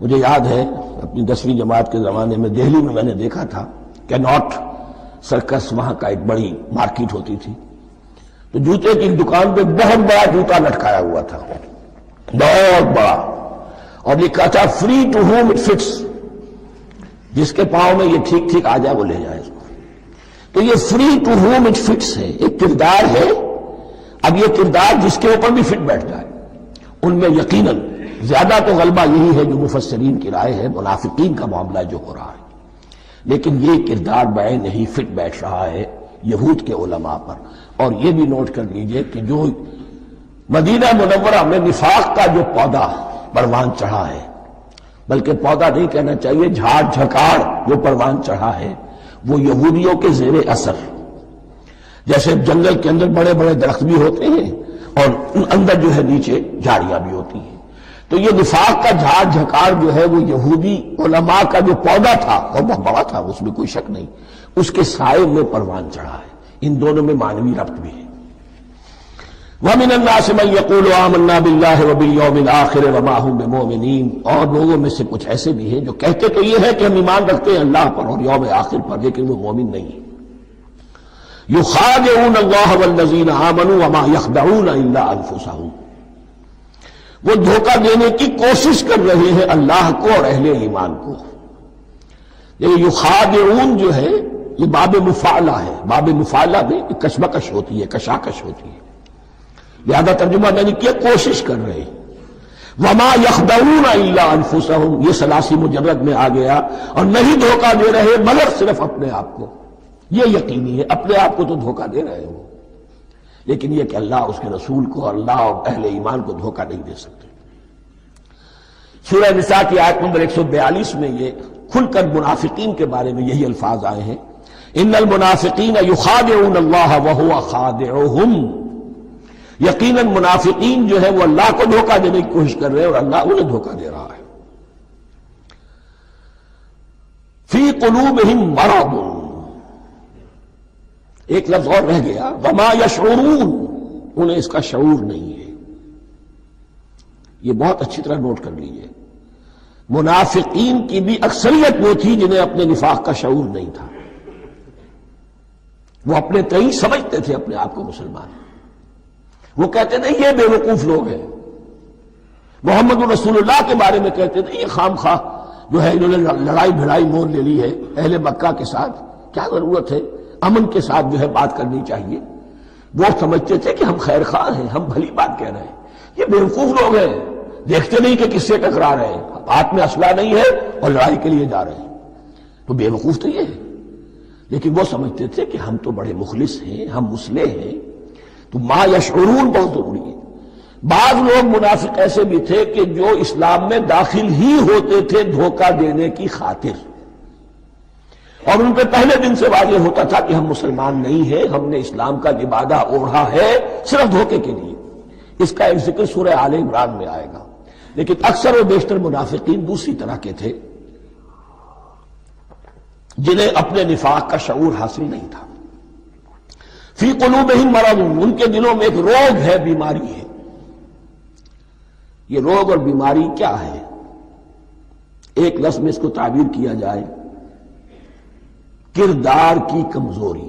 مجھے یاد ہے اپنی 10ویں جماعت کے زمانے میں دہلی میں نے دیکھا تھا کہ ناٹ سرکس وہاں کا ایک بڑی مارکیٹ ہوتی تھی، تو جوتے کی دکان پہ بہت بڑا جوتا لٹکایا ہوا تھا، بہت بڑا، اور لکھا تھا free to home it fits, جس کے پاؤں میں یہ ٹھیک ٹھیک آ جائے وہ لے جائے اس کو۔ تو یہ free to home it fits ہے، ایک کردار ہے۔ اب یہ کردار جس کے اوپر بھی فٹ بیٹھ جائے، ان میں یقیناً زیادہ تو غلبہ یہی ہے جو مفسرین کی رائے ہے، منافقین کا معاملہ جو ہو رہا ہے، لیکن یہ کردار بعین نہیں فٹ بیٹھ رہا ہے یہود کے علماء پر۔ اور یہ بھی نوٹ کر لیجئے کہ جو مدینہ منورہ میں نفاق کا جو پودا پروان چڑھا ہے، بلکہ پودا نہیں کہنا چاہیے، جھاڑ جھکاڑ جو پروان چڑھا ہے، وہ یہودیوں کے زیر اثر، جیسے جنگل کے اندر بڑے بڑے درخت بھی ہوتے ہیں اور اندر جو ہے نیچے جھاڑیاں بھی ہوتی ہیں، تو یہ نفاق کا جھاڑ جھکاڑ جو ہے وہ یہودی علماء کا جو پودا تھا اور بہت بڑا تھا، اس میں کوئی شک نہیں، اس کے سائے میں پروان چڑھا ہے۔ ان دونوں میں معنوی ربط بھی ہے۔ وَمِنَ النَّاسِ مَن يَقُولُ آمَنَّا بِاللَّهِ وَبِالْيَوْمِ الْآخِرِ وَمَا هُم بِمُؤْمِنِينَ، اور لوگوں میں سے کچھ ایسے بھی ہیں جو کہتے تو یہ ہے کہ ہم ایمان رکھتے ہیں اللہ پر اور یوم آخر پر، لیکن وہ مومن نہیں ہیں۔ يُخَادِعُونَ اللَّهَ وَالَّذِينَ آمَنُوا وَمَا يَخْدَعُونَ إِلَّا أَنفُسَهُمْ، وہ دھوکہ دینے کی کوشش کر رہے ہیں اللہ کو اور اہل ایمان کو۔ یہ یخادعون جو ہے یہ باب مفعلہ ہے، باب مفعلہ میں کشمکش ہوتی ہے، کشاکش ہوتی ہے، لہذا ترجمہ میں نے کیا کوشش کر رہے ہیں۔ وما يخدعون الا انفسهم، یہ ثلاثی مجرد میں آ گیا، اور نہیں دھوکہ دے رہے مگر صرف اپنے آپ کو۔ یہ یقینی ہے اپنے آپ کو تو دھوکہ دے رہے ہو، لیکن یہ کہ اللہ اس کے رسول کو، اللہ اور اہل ایمان کو دھوکہ نہیں دے سکتے۔ سورہ نساء کی آیت نمبر 142 میں یہ کھل کر منافقین کے بارے میں یہی الفاظ آئے ہیں، ان المنافقین یخادعون اللہ وہو خادعہم، یقیناً منافقین جو ہے وہ اللہ کو دھوکہ دینے کی کوشش کر رہے ہیں اور اللہ انہیں دھوکہ دے رہا ہے۔ فی قلوبہم مرض، ایک لفظ اور رہ گیا، وما یشعرون، انہیں اس کا شعور نہیں ہے۔ یہ بہت اچھی طرح نوٹ کر لیجئے، منافقین کی بھی اکثریت وہ تھی جنہیں اپنے نفاق کا شعور نہیں تھا، وہ اپنے تئیں سمجھتے تھے اپنے آپ کو مسلمان، وہ کہتے تھے یہ بے وقوف لوگ ہیں، محمد رسول اللہ کے بارے میں کہتے تھے یہ خام خواہ جو ہے انہوں نے لڑائی بھڑائی مول لے لی ہے اہل مکہ کے ساتھ، کیا ضرورت ہے، امن کے ساتھ جو ہے بات کرنی چاہیے۔ وہ سمجھتے تھے کہ ہم خیر خواہ ہیں، ہم بھلی بات کہہ رہے ہیں، یہ بے وقوف لوگ ہیں، دیکھتے نہیں کہ کس سے ٹکرا رہے ہیں، ہاتھ میں اسلحہ نہیں ہے اور لڑائی کے لیے جا رہے ہیں، تو بے وقوف تو یہ ہے۔ لیکن وہ سمجھتے تھے کہ ہم تو بڑے مخلص ہیں، ہم مصلح ہیں، تو ما یشعرون بہت ضروری ہے۔ بعض لوگ منافق ایسے بھی تھے کہ جو اسلام میں داخل ہی ہوتے تھے دھوکہ دینے کی خاطر، اور ان پہ پہلے دن سے واضح ہوتا تھا کہ ہم مسلمان نہیں ہیں، ہم نے اسلام کا لبادہ اوڑھا ہے صرف دھوکے کے لیے۔ اس کا ایک ذکر سورہ آل عمران میں آئے گا، لیکن اکثر و بیشتر منافقین دوسری طرح کے تھے جنہیں اپنے نفاق کا شعور حاصل نہیں تھا۔ فی قلوبہم مرض، ان کے دلوں میں ایک روگ ہے، بیماری ہے۔ یہ روگ اور بیماری کیا ہے؟ ایک لفظ میں اس کو تعبیر کیا جائے، کردار کی کمزوری،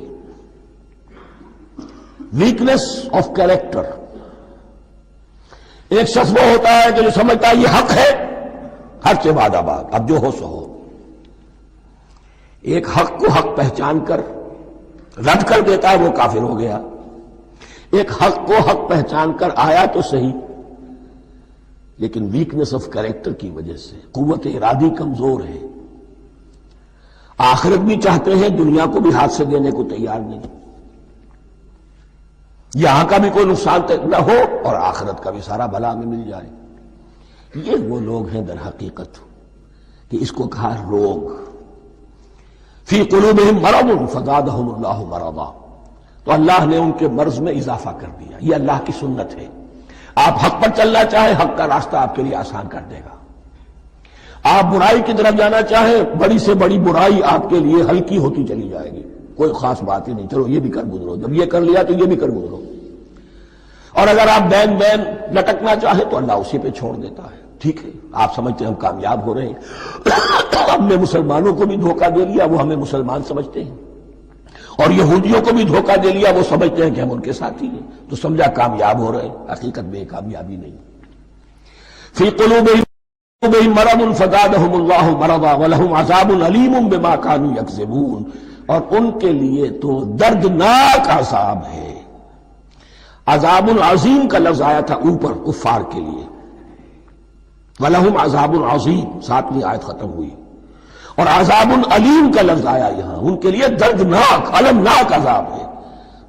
ویکنس آف کیریکٹر۔ ایک شخص وہ ہوتا ہے کہ جو سمجھتا ہے یہ حق ہے، حق سے بعد آباد، اب جو ہو سو ہو۔ ایک حق کو حق پہچان کر رد کر دیتا ہے، وہ کافر ہو گیا۔ ایک حق کو حق پہچان کر آیا تو صحیح، لیکن ویکنس آف کیریکٹر کی وجہ سے قوت ارادی کمزور ہے، آخرت بھی چاہتے ہیں، دنیا کو بھی ہاتھ سے دینے کو تیار نہیں، یہاں کا بھی کوئی نقصان نہ ہو اور آخرت کا بھی سارا بھلا ہمیں مل جائے۔ یہ وہ لوگ ہیں در حقیقت کہ اس کو کہا روگ۔ فی قلوبہم مرض فزادہم اللہ مرضا، تو اللہ نے ان کے مرض میں اضافہ کر دیا۔ یہ اللہ کی سنت ہے، آپ حق پر چلنا چاہیں حق کا راستہ آپ کے لیے آسان کر دے گا، آپ برائی کی طرف جانا چاہیں بڑی سے بڑی برائی آپ کے لیے ہلکی ہوتی چلی جائے گی، کوئی خاص بات ہی نہیں، چلو یہ بھی کر گزرو، جب یہ کر لیا تو یہ بھی کر گزرو۔ اور اگر آپ بین بین لٹکنا چاہیں تو اللہ اسی پہ چھوڑ دیتا ہے۔ ٹھیک ہے، آپ سمجھتے ہیں ہم کامیاب ہو رہے ہیں، ہم نے مسلمانوں کو بھی دھوکہ دے لیا، وہ ہمیں مسلمان سمجھتے ہیں، اور یہودیوں کو بھی دھوکہ دے لیا، وہ سمجھتے ہیں کہ ہم ان کے ساتھی ہیں، تو سمجھا کامیاب ہو رہے ہیں، حقیقت میں کامیابی نہیں۔ فی قلوبہم مرض فزادہم اللہ مرضا ولہم عذاب علیم بما کانوا یکذبون، اور ان کے لیے تو دردناک عذاب ہے۔ عذاب عظیم کا لفظ آیا تھا اوپر کفار کے لیے، وَلَهُمْ عَذَابٌ عَظِيمٌ، 7ویں آیت ختم ہوئی، اور عذاب علیم کا لفظ آیا یہاں، ان کے لیے دردناک المناک عذاب ہے،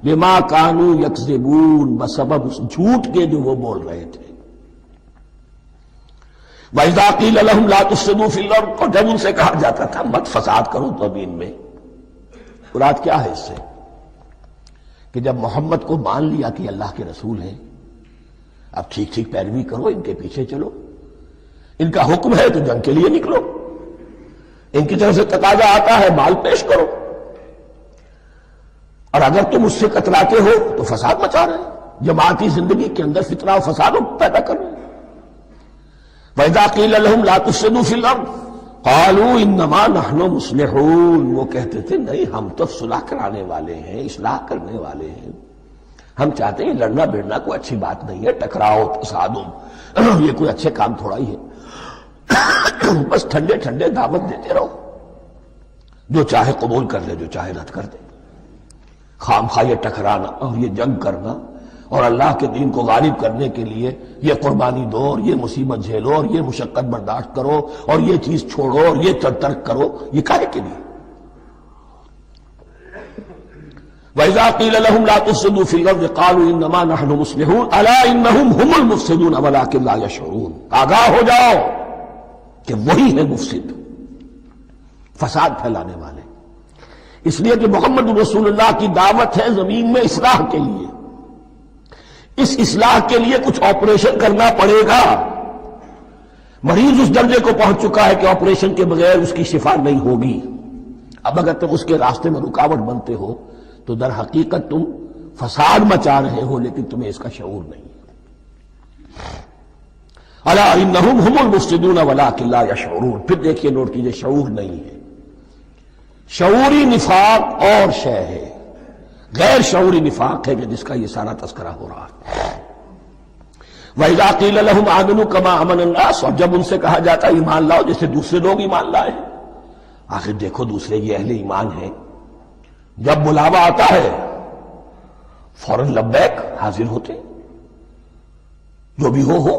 بما کانوا یکذبون، بسبب اس جھوٹ کے جو وہ بول رہے تھے۔ وَإِذَا قِيلَ لَهُمْ لَا تُفْسِدُوا فِي الْأَرْضِ، اور جب ان سے کہا جاتا تھا مت فساد کرو زمین میں، مراد کیا ہے اس سے؟ کہ جب محمد کو مان لیا کہ اللہ کے رسول ہیں، اب ٹھیک ٹھیک پیروی کرو، ان کے پیچھے چلو، ان کا حکم ہے تو جنگ کے لیے نکلو، ان کی طرف سے تقاضا آتا ہے مال پیش کرو، اور اگر تم اس سے کتراتے ہو تو فساد مچا رہے ہیں، جماعتی زندگی کے اندر فتنہ و فساد پیدا کر رہے ہیں۔ وَإِذَا قِيلَ لَهُمْ لَا تُفْسِدُوا فِي الْأَرْضِ قَالُوا إِنَّمَا نَحْنُ مُصْلِحُونَ، وہ کہتے تھے نہیں ہم تو صلح کرانے والے ہیں، اصلاح کرنے والے ہیں، ہم چاہتے ہیں لڑنا بھیڑنا کوئی اچھی بات نہیں ہے، ٹکراؤ تصادم یہ کوئی اچھے کام تھوڑا ہی ہے، بس ٹھنڈے ٹھنڈے دعوت دیتے رہو، جو چاہے قبول کر لے، جو چاہے رد کر دے، خام خواہ یہ ٹکرانا اور یہ جنگ کرنا اور اللہ کے دین کو غالب کرنے کے لیے یہ قربانی دو اور یہ مصیبت جھیلو اور یہ مشقت برداشت کرو اور یہ چیز چھوڑو اور یہ ترک کرو، یہ کاہے کے لیے؟ وَإِذَا قِيلَ لَهُمْ لَا تُفْسِدُوا فِي الْأَرْضِ قَالُوا إِنَّمَا نَحْنُ مُصْلِحُونَ أَلَا إِنَّهُمْ هُمُ الْمُفْسِدُونَ وَلَٰكِن لَا يَشْعُرُونَ، آگاہ ہو جاؤ کہ وہی ہے مفسد، فساد پھیلانے والے، اس لیے کہ محمد رسول اللہ کی دعوت ہے زمین میں اصلاح کے لیے، اس اصلاح کے لیے کچھ آپریشن کرنا پڑے گا، مریض اس درجے کو پہنچ چکا ہے کہ آپریشن کے بغیر اس کی شفا نہیں ہوگی، اب اگر تم اس کے راستے میں رکاوٹ بنتے ہو تو در حقیقت تم فساد مچا رہے ہو، لیکن تمہیں اس کا شعور نہیں ہے۔ الا انہم ہم المفسدون ولکن لا یشعرون، پھر دیکھیے نوٹ کیجئے، شعور نہیں ہے، شعوری نفاق اور شے ہے، غیر شعوری نفاق ہے کہ جس کا یہ سارا تذکرہ ہو رہا ہے۔ وَإِذَا قِيلَ لَهُمْ آمِنُوا كَمَا آمَنَ النَّاسُ، اور جب ان سے کہا جاتا ہے ایمان لاؤ جیسے دوسرے لوگ ایمان لائے، آخر دیکھو دوسرے یہ اہل ایمان ہیں، جب بلاوا آتا ہے فوراً لبیک حاضر ہوتے، جو بھی ہو،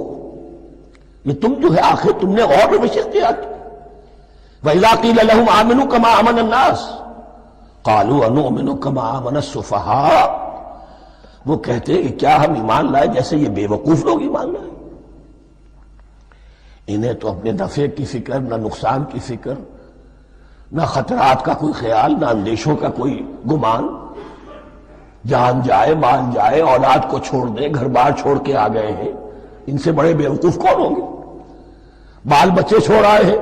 یہ تم جو ہے آخر تم نے اور روش اختیار کی۔ وَإِذَا قِيلَ لَهُمْ آمِنُوا كَمَا آمَنَ النَّاسُ قَالُوا أَنُؤْمِنُ كَمَا آمَنَ السُّفَهَاءُ، وہ کہتے ہیں کہ کیا ہم ایمان لائے جیسے یہ بے وقوف لوگ ایمان لائے، انہیں تو اپنے نفع کی فکر، نہ نقصان کی فکر، نہ خطرات کا کوئی خیال، نہ اندیشوں کا کوئی گمان، جان جائے مال جائے، اولاد کو چھوڑ دیں، گھر بار چھوڑ کے آ گئے ہیں، ان سے بڑے بے وقوف کون ہوں گے؟ بال بچے چھوڑ آئے ہیں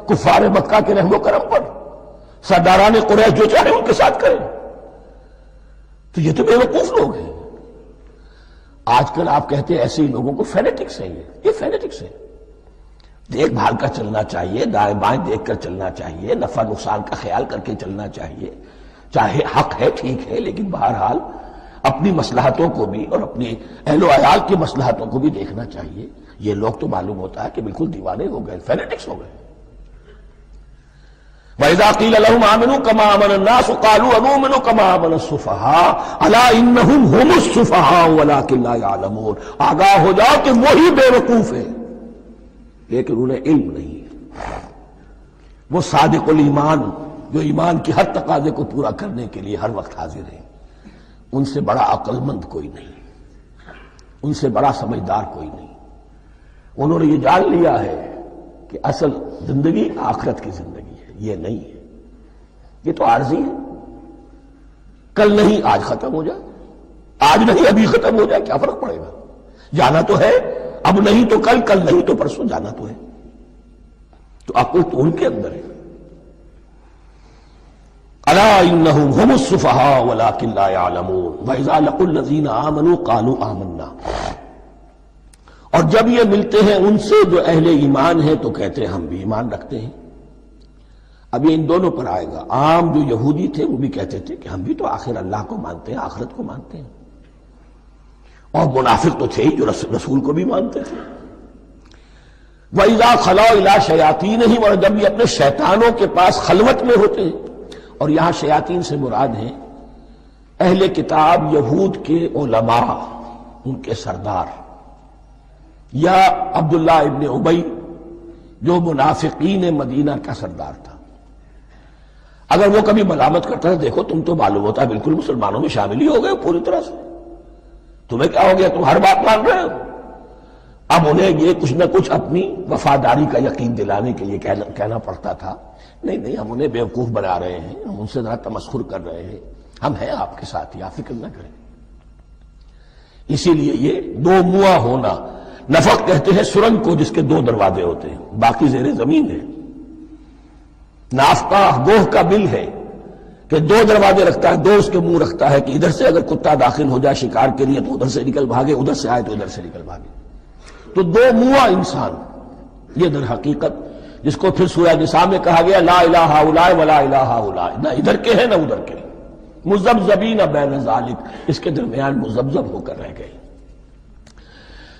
کفار مکہ کے رحم و کرم پر، سرداران قریش جو چاہے ان کے ساتھ کریں، تو یہ تو بے وقوف لوگ ہیں۔ آج کل آپ کہتے ہیں ایسے ہی لوگوں کو فینیٹکس ہیں، یہ فینیٹکس ہیں، دیکھ بھال کر چلنا چاہیے، دائیں بائیں دیکھ کر چلنا چاہیے، نفع نقصان کا خیال کر کے چلنا چاہیے، چاہے حق ہے ٹھیک ہے، لیکن بہرحال اپنی مصلحتوں کو بھی اور اپنی اہل و عیال کی مصلحتوں کو بھی دیکھنا چاہیے۔ یہ لوگ تو معلوم ہوتا ہے کہ بالکل دیوانے ہو گئے، فینیٹکس ہو گئے۔ وَإِذَا قِيلَ لَهُمْ آمِنُوا كَمَا آمَنَ النَّاسُ قَالُوا أَنُؤْمِنُ كَمَا آمَنَ السُّفَهَاءُ أَلَا إِنَّهُمْ هُمُ السُّفَهَاءُ وَلَٰكِن لَا يَعْلَمُونَ، آگاہ ہو جاؤ کہ وہی بے وقوف ہے لیکن انہیں علم نہیں ہے۔ وہ صادق الایمان جو ایمان کی ہر تقاضے کو پورا کرنے کے لیے ہر وقت حاضر ہیں، ان سے بڑا عقل مند کوئی نہیں، ان سے بڑا سمجھدار کوئی نہیں۔ انہوں نے یہ جان لیا ہے کہ اصل زندگی آخرت کی زندگی ہے، یہ نہیں ہے، یہ تو عارضی ہے، کل نہیں آج ختم ہو جائے، آج نہیں ابھی ختم ہو جائے، کیا فرق پڑے گا؟ جانا تو ہے، اب نہیں تو کل، کل نہیں تو پرسوں، جانا تو ہے۔ تو عقل تو ان کے اندر ہے۔ الا انہم ہم السفہاء ولکن لا یعلمون وَإِذَا لَقُوا الَّذِينَ آمَنُوا قَالُوا آمَنَّا، اور جب یہ ملتے ہیں ان سے جو اہل ایمان ہیں تو کہتے ہیں ہم بھی ایمان رکھتے ہیں. اب یہ ان دونوں پر آئے گا. عام جو یہودی تھے وہ بھی کہتے تھے کہ ہم بھی تو آخر اللہ کو مانتے ہیں، آخرت کو مانتے ہیں. اور منافق تو تھے ہی جو رسول کو بھی مانتے تھے. وَإِذَا خَلَوْا إِلَىٰ شَيَاطِينِهِمْ، اور جب یہ اپنے شیطانوں کے پاس خلوت میں ہوتے ہیں. اور یہاں شیاطین سے مراد ہیں اہل کتاب یہود کے علماء، ان کے سردار، یا عبداللہ ابن ابی جو منافقین مدینہ کا سردار تھا. اگر وہ کبھی ملامت کرتا ہے دیکھو تم تو معلوم ہوتا ہے بالکل مسلمانوں میں شامل ہی ہو گئے پوری طرح سے، تمہیں کیا ہو گیا، تم ہر بات مان رہے ہو. اب انہیں یہ کچھ نہ کچھ اپنی وفاداری کا یقین دلانے کے لیے کہنا پڑتا تھا. نہیں ہم انہیں بیوقوف بنا رہے ہیں، ہم ان سے ذرا تمسخر کر رہے ہیں، ہم ہیں آپ کے ساتھ ہی، آپ فکر نہ کریں. اسی لیے یہ دو منہ ہونا، نفق کہتے ہیں سرنگ کو جس کے دو دروازے ہوتے ہیں، باقی زیر زمین ہے. نافقہ گوہ کا بل ہے کہ دو دروازے رکھتا ہے، دو اس کے منہ رکھتا ہے کہ ادھر سے اگر کتا داخل ہو جائے شکار کے لیے تو ادھر سے نکل بھاگے، ادھر سے آئے تو ادھر سے نکل بھاگے. تو دو منہ انسان، یہ در حقیقت جس کو پھر سورہ نساء میں کہا گیا لا الہ الا ولا الہ الا، نہ ادھر کے ہیں نہ ادھر کے، مذبذبین بین ذالک، اس کے درمیان مذبذب ہو کر رہ گئے.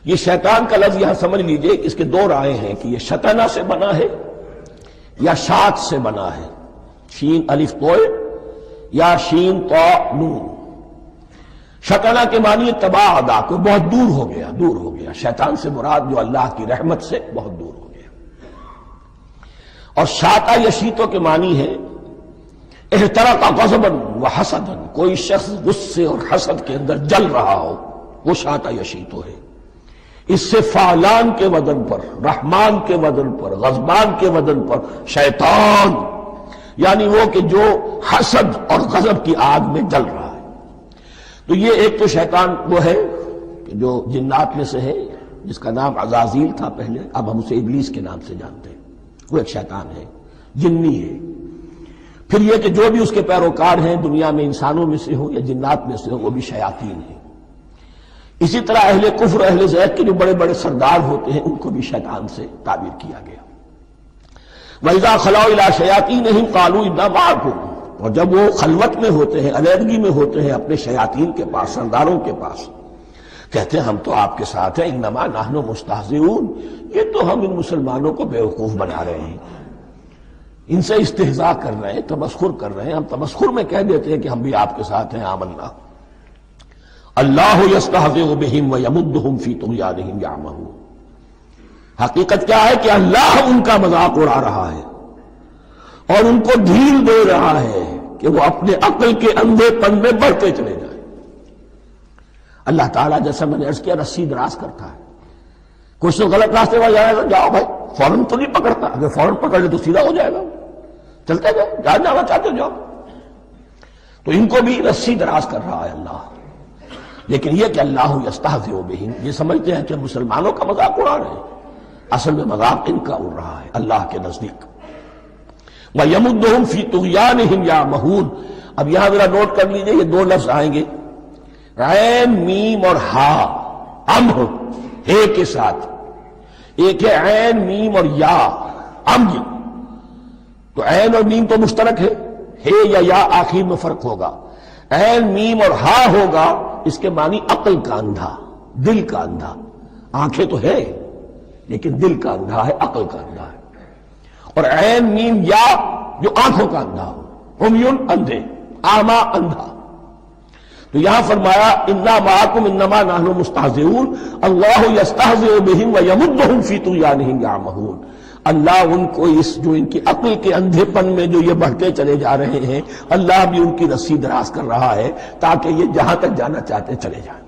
یہ شیطان کا لفظ یہاں سمجھ لیجئے، اس کے دو رائے ہیں کہ یہ شطنہ سے بنا ہے یا شات سے بنا ہے، شین الف توئے یا شین تو نون. شطنہ کے معنی تباعدا، کو بہت دور ہو گیا، دور ہو گیا. شیطان سے مراد جو اللہ کی رحمت سے بہت دور ہو گیا. اور شاتا یشیتو کے معنی ہے احترق غضبا وحسدا، کوئی شخص غصے اور حسد کے اندر جل رہا ہو، وہ شاتا یشیتو ہے. اس سے فعلان کے وزن پر، رحمان کے وزن پر، غضبان کے وزن پر شیطان، یعنی وہ کہ جو حسد اور غضب کی آگ میں جل رہا ہے. تو یہ ایک تو شیطان وہ ہے کہ جو جنات میں سے ہے، جس کا نام عزازیل تھا پہلے، اب ہم اسے ابلیس کے نام سے جانتے ہیں. وہ ایک شیطان ہے، جنی ہے. پھر یہ کہ جو بھی اس کے پیروکار ہیں دنیا میں، انسانوں میں سے ہو یا جنات میں سے ہو، وہ بھی شیاطین ہیں. اسی طرح اہل کفر، اہل زیغ کے جو بڑے بڑے سردار ہوتے ہیں ان کو بھی شیطان سے تعبیر کیا گیا. وَإِذَا خَلَوْا إِلَىٰ شَيَاطِينِهِمْ قَالُوا إِنَّا مَعَكُمْ، اور جب وہ خلوت میں ہوتے ہیں، علیحدگی میں ہوتے ہیں اپنے شیاطین کے پاس، سرداروں کے پاس، کہتے ہیں ہم تو آپ کے ساتھ ہیں. انما نحن مستہزئون، یہ تو ہم ان مسلمانوں کو بیوقوف بنا رہے ہیں، ان سے استہزاء کر رہے ہیں، تمسخر کر رہے ہیں. ہم تمسخر میں کہہ دیتے ہیں کہ ہم بھی آپ کے ساتھ ہیں. آمنا. اللہ یستہزئ بہم ویمدہم فی طغیانہم یعمہون. حقیقت کیا ہے کہ اللہ ان کا مذاق اڑا رہا ہے اور ان کو ڈھیل دے رہا ہے کہ وہ اپنے عقل کے اندھے پن میں بڑھتے چلے جائیں. اللہ تعالیٰ جیسا میں نے عرض کیا رسی دراز کرتا ہے. کچھ تو غلط راستے پر جائے گا، جاؤ بھائی، فوراً تو نہیں پکڑتا، اگر فوراً پکڑ لے تو سیدھا ہو جائے گا. چلتے جاؤ، جہاں جانا چاہتے ہو جاؤ. تو ان کو بھی رسی دراز کر رہا ہے اللہ. لیکن یہ کہ اللہ یستہزئ بہم، یہ سمجھتے ہیں کہ مسلمانوں کا مذاق اڑا رہے ہیں، اصل میں مذاق ان کا اڑ رہا ہے اللہ کے نزدیک. وَيَمُدُّهُمْ فِي طُغْيَانِهِمْ يَعْمَهُونَ. اب یہاں ذرا نوٹ کر لیجئے، یہ دو لفظ آئیں گے، عین میم اور ہا، امر اے کے ساتھ. ایک ہے عین میم اور یا، امر. تو عین اور میم تو مشترک ہے، ہے یا آخر میں فرق ہوگا. عین میم اور ہا ہوگا، اس کے معنی عقل کا اندھا، دل کا اندھا. آنکھیں تو ہے لیکن دل کا اندھا ہے، عقل کا اندھا ہے. اور عین میم یا جو آنکھوں کا اندھا ہو، عمیٌ اندھے، اعمیٰ اندھا. تو یہاں فرمایا انا معکم انما نحن مستہزئون، اللہ یستہزئ بہم ویمدہم فی طغیانہم یعمہون. اللہ ان کو اس جو ان کی عقل کے اندھے پن میں جو یہ بڑھتے چلے جا رہے ہیں، اللہ بھی ان کی رسی دراز کر رہا ہے تاکہ یہ جہاں تک جانا چاہتے چلے جائیں.